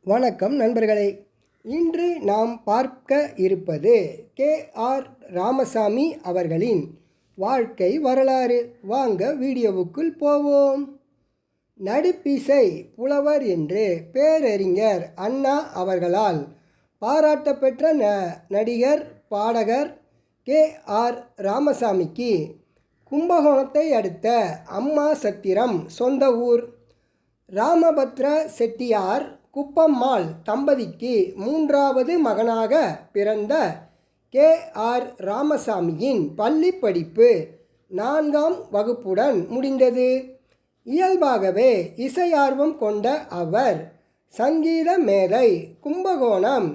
வணக்கம் நண்பர்களே. இன்று நாம் பார்க்க இருப்பது கே.ஆர். ராமசாமி அவர்களின் வாழ்க்கை வரலாறு. வாங்க வீடியோவுக்குள் போவோம். நடிப்பிசை புலவர் என்று பேரறிஞர் அண்ணா அவர்களால் பாராட்டப்பெற்ற நடிகர் பாடகர் கே.ஆர். ராமசாமிக்கு கும்பகோணத்தை அடுத்த அம்மாசத்திரம் சொந்த ஊர். ராமபத்ர செட்டியார் குப்பம்மாள் தம்பதிக்கு மூன்றாவது மகனாக பிறந்த கே.ஆர். ராமசாமியின் பள்ளி படிப்பு 4ஆம் வகுப்புடன் முடிந்தது. இயல்பாகவே இசையார்வம் கொண்ட அவர் சங்கீத மேதை கும்பகோணம்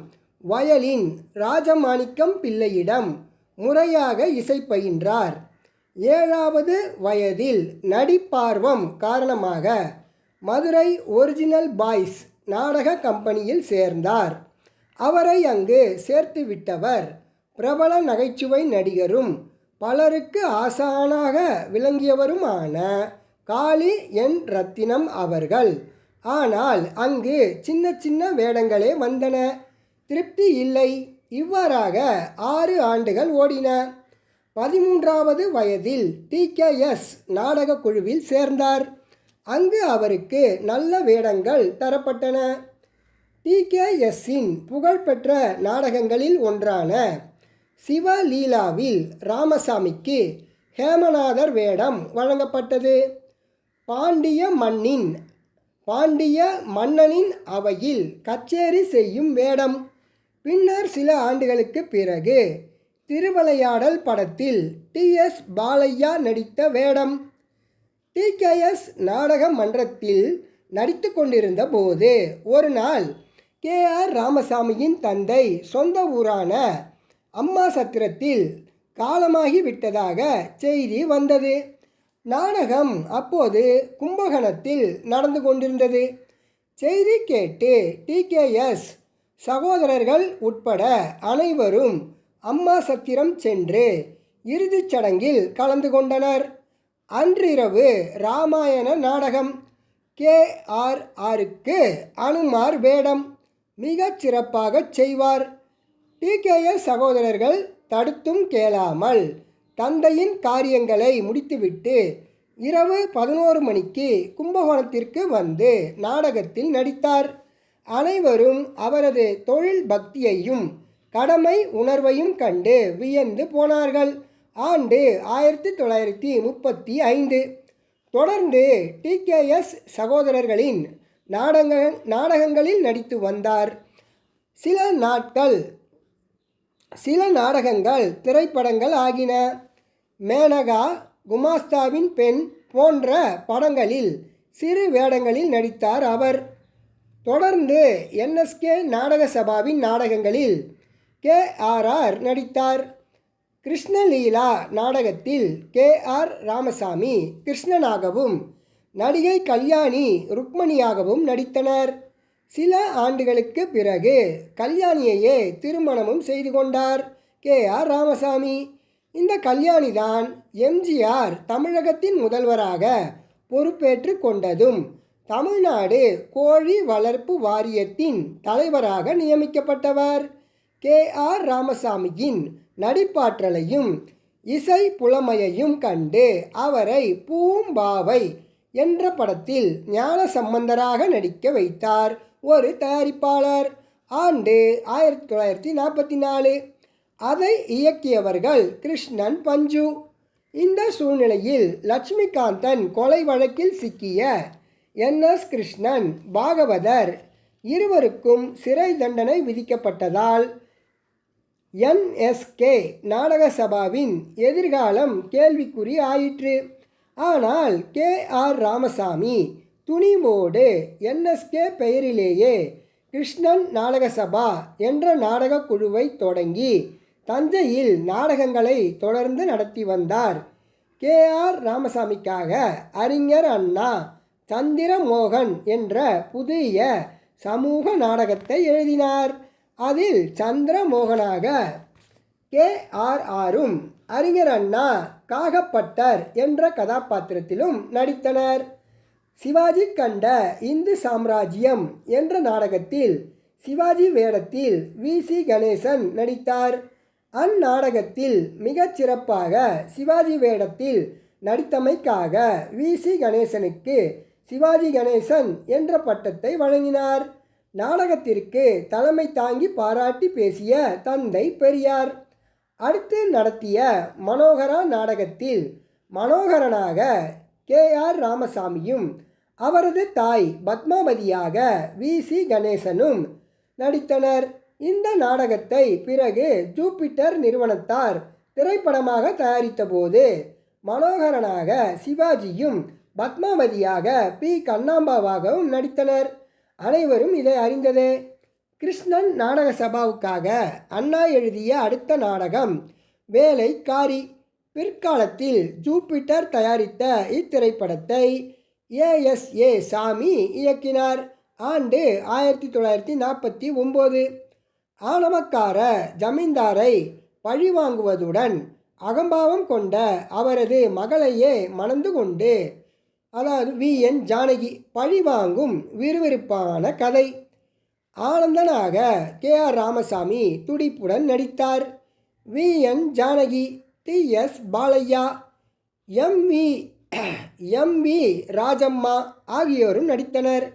வயலின் ராஜமாணிக்கம் பிள்ளையிடம் முறையாக இசை பயின்றார். 7வது வயதில் நடிப்பார்வம் காரணமாக மதுரை ஒரிஜினல் பாய்ஸ் நாடக கம்பெனியில் சேர்ந்தார். அவரை அங்கு சேர்த்துவிட்டவர் பிரபல நகைச்சுவை நடிகரும் பலருக்கு ஆசானாக விளங்கியவருமான காளி என். ரத்தினம் அவர்கள். ஆனால் அங்கு சின்ன சின்ன வேடங்களே வந்தன. திருப்தி இல்லை. இவ்வாறாக 6 ஆண்டுகள் ஓடின. 13வது வயதில் டி.கே.எஸ். நாடக குழுவில் சேர்ந்தார். அங்கு அவருக்கு நல்ல வேடங்கள் தரப்பட்டன. டி.கே.எஸ்ஸின் புகழ்பெற்ற நாடகங்களில் ஒன்றான சிவலீலாவில் ராமசாமிக்கு ஹேமநாதர் வேடம் வழங்கப்பட்டது. பாண்டிய மன்னனின் அவையில் கச்சேரி செய்யும் வேடம். பின்னர் சில ஆண்டுகளுக்கு பிறகு திருவிளையாடல் படத்தில் டி.எஸ். பாலையா நடித்த வேடம். டி.கே.எஸ். நாடக மன்றத்தில் நடித்து கொண்டிருந்த போது ஒரு நாள் கே.ஆர். ராமசாமியின் தந்தை சொந்த ஊரான அம்மாசத்திரத்தில் காலமாகிவிட்டதாக செய்தி வந்தது. நாடகம் அப்போது கும்பகோணத்தில் நடந்து கொண்டிருந்தது. செய்தி கேட்டு டி.கே.எஸ். சகோதரர்கள் உட்பட அனைவரும் அம்மாசத்திரம் சென்று இறுதிச் சடங்கில் கலந்து கொண்டனர். அன்றிரவு இராமாயண நாடகம். கே.ஆர்.ஆருக்கு அனுமார் வேடம் மிகச் சிறப்பாக செய்வார். டி.கே.எஸ். சகோதரர்கள் தடுத்தும் கேளாமல் தந்தையின் காரியங்களை முடித்துவிட்டு இரவு 11 மணிக்கு கும்பகோணத்திற்கு வந்து நாடகத்தில் நடித்தார். அனைவரும் அவரது தொழில் பக்தியையும் கடமை உணர்வையும் கண்டு வியந்து போனார்கள். ஆண்டு 1935. தொடர்ந்து டி.கே.எஸ். சகோதரர்களின் நாடகங்களில் நடித்து வந்தார். சில நாடகங்கள் திரைப்படங்கள் ஆகின. மேனகா, குமாஸ்தாவின் பெண் போன்ற படங்களில் சிறு வேடங்களில் நடித்தார் அவர். தொடர்ந்து என்.எஸ்.கே. நாடக சபாவின் நாடகங்களில் கே.ஆர். நடித்தார். கிருஷ்ணலீலா நாடகத்தில் கே.ஆர். ராமசாமி கிருஷ்ணனாகவும் நடிகை கல்யாணி ருக்மணியாகவும் நடித்தனர். சில ஆண்டுகளுக்கு பிறகு கல்யாணியையே திருமணமும் செய்து கொண்டார் கே.ஆர். ராமசாமி. இந்த கல்யாணிதான் எம்.ஜி.ஆர். தமிழகத்தின் முதல்வராக பொறுப்பேற்று கொண்டதும் தமிழ்நாடு கோழி வளர்ப்பு வாரியத்தின் தலைவராக நியமிக்கப்பட்டவர். கே.ஆர். ராமசாமியின் நடிப்பாற்றலையும் இசை புலமையையும் கண்டு அவரை பூம்பாவை என்ற படத்தில் ஞானசம்பந்தராக நடிக்க வைத்தார் ஒரு தயாரிப்பாளர். ஆண்டு 1944. அதை இயக்கியவர்கள் கிருஷ்ணன், பஞ்சு. இந்த சூழ்நிலையில் லட்சுமிகாந்தன் கொலை வழக்கில் சிக்கிய என்.எஸ். கிருஷ்ணன், பாகவதர் இருவருக்கும் சிறை தண்டனை விதிக்கப்பட்டதால் என்.எஸ்.கே. நாடக சபாவின் எதிர்காலம் கேள்விக்குறி ஆயிற்று. ஆனால் கே.ஆர். ராமசாமி துணிவோடு என்.எஸ்.கே. பெயரிலேயே கிருஷ்ணன் நாடக சபா என்ற நாடக குழுவை தொடங்கி தஞ்சையில் நாடகங்களை தொடர்ந்து நடத்தி வந்தார். கே.ஆர். ராமசாமிக்காக அறிஞர் அண்ணா சந்திரமோகன் என்ற புதிய சமூக நாடகத்தை எழுதினார். அதில் சந்திரமோகனாக கே.ஆர்.ஆரும் அறிஞர் அண்ணா காகப்பட்டர் என்ற கதாபாத்திரத்திலும் நடித்தனர். சிவாஜி கண்ட இந்து சாம்ராஜ்யம் என்ற நாடகத்தில் சிவாஜி வேடத்தில் வி.சி. கணேசன் நடித்தார். அந்நாடகத்தில் மிகச் சிறப்பாக சிவாஜி வேடத்தில் நடித்தமைக்காக வி.சி. கணேசனுக்கு சிவாஜி கணேசன் என்ற பட்டத்தை வழங்கினார். நாடகத்திற்கு தலைமை தாங்கி பாராட்டி பேசிய தந்தை பெரியார். அடுத்து நடத்திய மனோகரா நாடகத்தில் மனோகரனாக கே.ஆர். ராமசாமியும் அவரது தாய் பத்மாவதியாக வி.சி. கணேசனும் நடித்தனர். இந்த நாடகத்தை பிறகு ஜூபிட்டர் நிறுவனத்தார் திரைப்படமாக தயாரித்தபோது மனோகரனாக சிவாஜியும் பத்மாவதியாக பி. கண்ணாம்பாவாகவும் நடித்தனர். அனைவரும் இதை அறிந்ததே. கிருஷ்ணன் நாடக சபாவுக்காக அண்ணா எழுதிய அடுத்த நாடகம் வேலைக்காரி. பிற்காலத்தில் ஜூபிட்டர் தயாரித்த இத்திரைப்படத்தை ஏ.எஸ்.ஏ. சாமி இயக்கினார். ஆண்டு 1949. ஆணவக்கார ஜமீன்தாரை பழிவாங்குவதுடன் அகம்பாவம் கொண்ட அவரது மகளையே மணந்து கொண்டு, அதாவது வி.என். ஜானகி பழிவாங்கும் விறுவிறுப்பான கதை. ஆனந்தனாக கே.ஆர். ராமசாமி துடிப்புடன் நடித்தார். வி.என். ஜானகி, டி.எஸ். பாலையா, எம்.வி. ராஜம்மா ஆகியோரும் நடித்தனர்.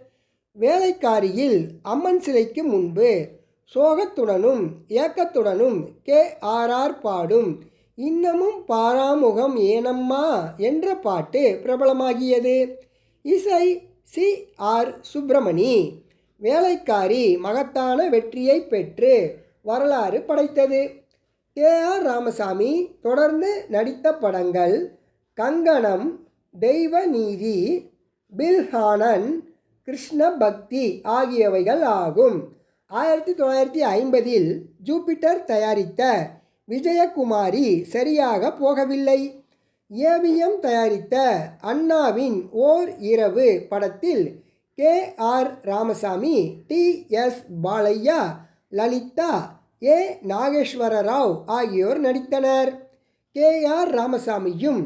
வேலைக்காரியில் அம்மன் சிலைக்கு முன்பு சோகத்துடனும் ஏக்கத்துடனும் கே.ஆர்.ஆர். பாடும் இன்னமும் பாராமுகம் ஏனம்மா என்ற பாட்டு பிரபலமாகியது. இசை சி.ஆர். சுப்பிரமணி. வேலைக்காரி மகத்தான வெற்றியை பெற்று வரலாறு படைத்தது. கே.ஆர். ராமசாமி தொடர்ந்து நடித்த படங்கள் கங்கணம், தெய்வநீதி, பில்ஹானன், கிருஷ்ண பக்தி ஆகியவைகள் ஆகும். 1950 ஜூபிட்டர் தயாரித்த விஜயகுமாரி சரியாக போகவில்லை. ஏவிஎம் தயாரித்த அண்ணாவின் ஓர் இரவு படத்தில் கே.ஆர். ராமசாமி, டி.எஸ். பாலையா, லலிதா, ஏ. நாகேஸ்வர ராவ் ஆகியோர் நடித்தனர். கே.ஆர். ராமசாமியும்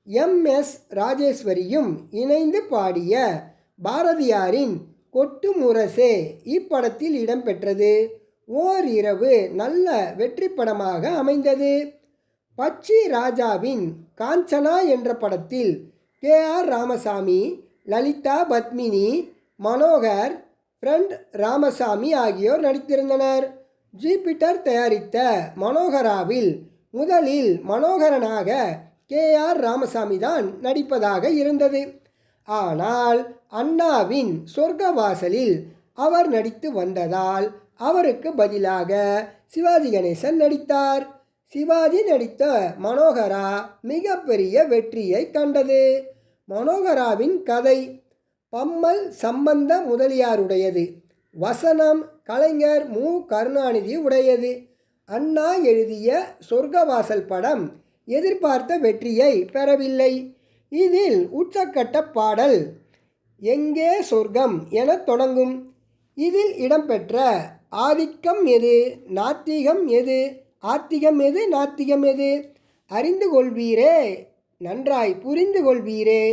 எம்.எஸ். ராஜேஸ்வரியும் இணைந்து பாடிய பாரதியாரின் கொட்டு முரசே இப்படத்தில் இடம்பெற்றது. ஓர் இரவு நல்ல வெற்றி படமாக அமைந்தது. பச்சி ராஜாவின் காஞ்சனா என்ற படத்தில் கே.ஆர். ராமசாமி, லலிதா, பத்மினி, மனோகர், ஃப்ரெண்ட் ராமசாமி ஆகியோர் நடித்திருந்தனர். ஜூபிட்டர் தயாரித்த மனோகராவில் முதலில் மனோகரனாக கே.ஆர். ராமசாமி தான் நடிப்பதாக இருந்தது. ஆனால் அண்ணாவின் சொர்க்கவாசலில் அவர் நடித்து வந்ததால் அவருக்கு பதிலாக சிவாஜி கணேசன் நடித்தார். சிவாஜி நடித்த மனோகரா மிகப்பெரிய வெற்றியை கண்டது. மனோகராவின் கதை பம்மல் சம்பந்த முதலியாருடையது. வசனம் கலைஞர் மு. கருணாநிதி உடையது. அண்ணா எழுதிய சொர்க்கவாசல் படம் எதிர்பார்த்த வெற்றியை பெறவில்லை. இதில் உச்சக்கட்ட பாடல் எங்கே சொர்க்கம் என தொடங்கும். இதில் இடம்பெற்ற ஆதிக்கம் எது, நாத்திகம் எது, ஆத்திகம் எது, நாத்திகம் எது, அறிந்து கொள்வீரே, நன்றாய் புரிந்து கொள்வீரே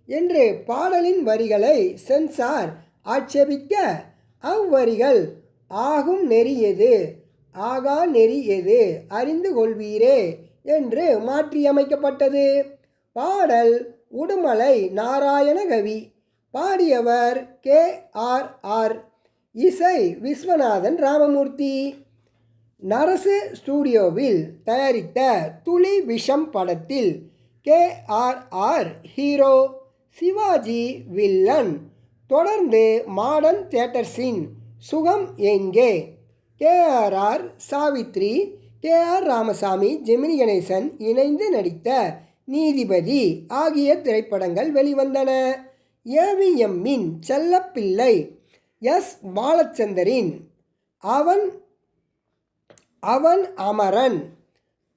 என்று பாடலின் வரிகளை சென்சார் ஆட்சேபிக்க, அவ்வரிகள் ஆகும் நெறி எது, ஆகா நெறி எது, அறிந்து கொள்வீரே என்று மாற்றியமைக்கப்பட்டது. பாடல் உடுமலை நாராயணகவி. பாடியவர் கே.ஆர்.ஆர். இசை விஸ்வநாதன் ராமமூர்த்தி. நரசு ஸ்டூடியோவில் தயாரித்த துளி விஷம் படத்தில் கே.ஆர்.ஆர். Hero, Sivaji villain. தொடர்ந்து மாடர்ன் தியேட்டர்ஸின் சுகம் எங்கே, கே.ஆர்.ஆர். சாவித்ரி, கே.ஆர். ராமசாமி, ஜெமினி கணேசன் இணைந்து நடித்த நீதிபதி ஆகிய திரைப்படங்கள் வெளிவந்தன. ஏவிஎம்மின் செல்லப்பிள்ளை எஸ். பாலச்சந்தரின் அவன் அமரன்,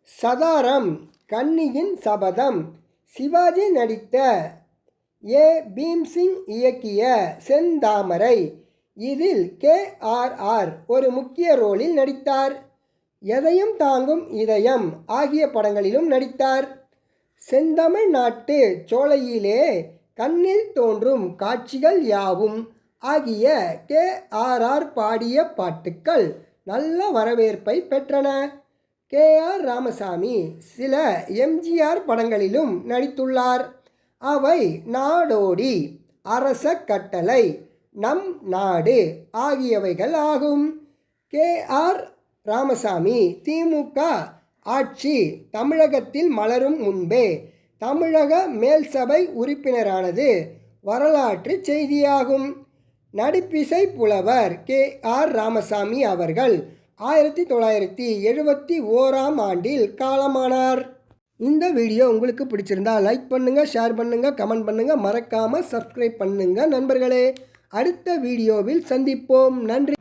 சதாரம், கன்னியின் சபதம், சிவாஜி நடித்த ஏ. பீம்சிங் இயக்கிய செந்தாமரை, இதில் கே.ஆர்.ஆர். ஒரு முக்கிய ரோலில் நடித்தார். எதையும் தாங்கும் இதயம் ஆகிய படங்களிலும் நடித்தார். செந்தமிழ் நாட்டு சோலையிலே கண்ணில் தோன்றும் காட்சிகள் யாவும் ஆகிய KRR பாடிய பாட்டுக்கள் நல்ல வரவேற்பை பெற்றன. KR ராமசாமி சில MGR படங்களிலும் நடித்துள்ளார். அவை நாடோடி, அரச கட்டளை, நம் நாடு ஆகியவைகள் ஆகும். KR ராமசாமி திமுக ஆட்சி தமிழகத்தில் மலரும் முன்பே தமிழக மேல்சபை உறுப்பினரானது வரலாற்று செய்தியாகும். நடிப்பிசை புலவர் KR ராமசாமி அவர்கள் 1971ஆம் ஆண்டில் காலமானார். இந்த வீடியோ உங்களுக்கு பிடிச்சிருந்தா லைக் பண்ணுங்கள், ஷேர் பண்ணுங்கள், கமெண்ட் பண்ணுங்கள், மறக்காமல் சப்ஸ்கிரைப் பண்ணுங்கள் நண்பர்களே. அடுத்த வீடியோவில் சந்திப்போம். நன்றி.